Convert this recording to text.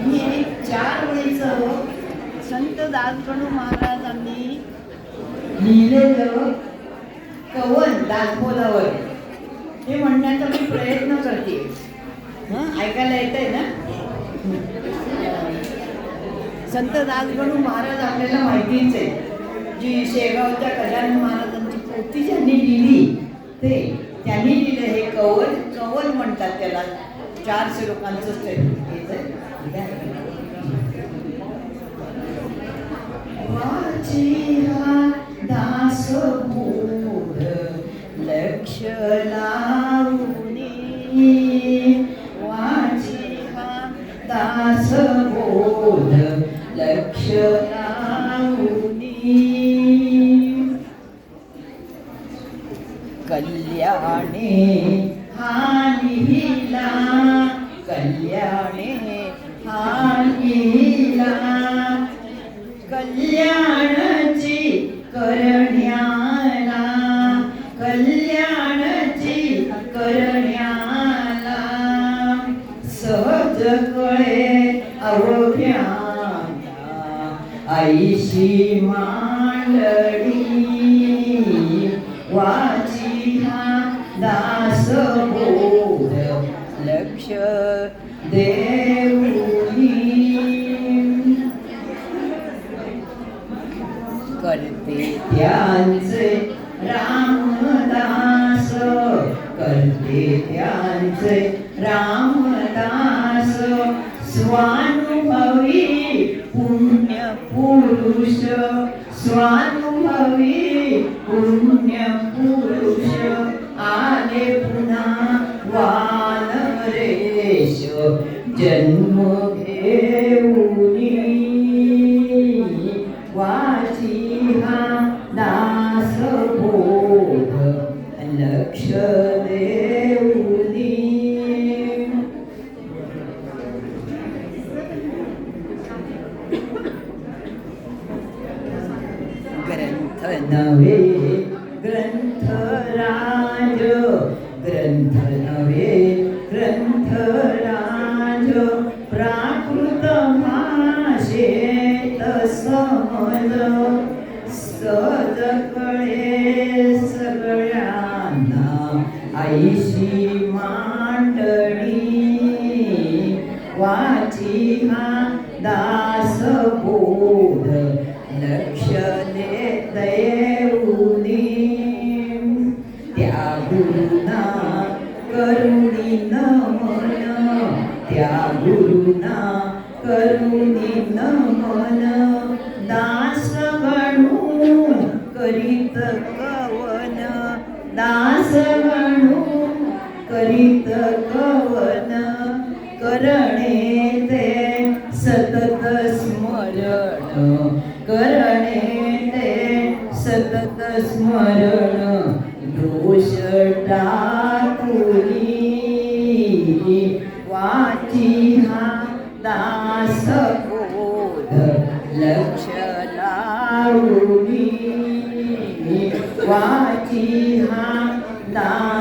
मी एक 4 ओळीचं संत दासगणू महाराजांनी लिहिलेलं कवन दासबोधावर हे म्हणण्याचा मी प्रयत्न करते. ऐकायला येतंय ना? संत दासगणू महाराज आपल्याला माहितीच आहे. जी शेगावच्या गजानन महाराजांची पोथी ज्यांनी लिहिली त्यांनी लिहिलं हे कवन. कवन म्हणतात त्याला. 4 श्लोकांचं वाचिहा दासबोध लक्ष लावूनी, वाचिहा दासबोध लक्ष लावूनी, कल्याणे हा लिहिला, कल्याणे हा लिहिला, कल्याणची करण्याला, कल्याणची करण्याला, सहज कळे अवघ्याला आईशी मांडली, वाचिहा दासबोध लक्ष देऊनी, करते त्यांचे रामदास, करते त्यांचे रामदास, स्वानुभवी पुण्य पुरुष, स्वानुभवी पुण्य पुरुष, आले पुन्हा वानरेश जन्म घेऊनी, वाचिहा दासबोध लक्ष देऊनी. ग्रंथ नव्हे ग्रंथराज, ग्रंथ नव्हे ग्रंथराज, प्राकृत भाषेत समज, सहज कळे सगळ्यांना आईशी मांडणी, वाचिहा दासबोध लक्ष देऊनी, त्या गुरुना करुणी नमन, त्या गुरुना करुणी नमन, दासगणू करीत कवन, दासगणू करीत कवन, करणे ते सतत स्मरण, करणे ते सतत स्मरण, दोष टाकुनी, वाचिहा दासबोध लक्ष लावूनी, वाचिहा दास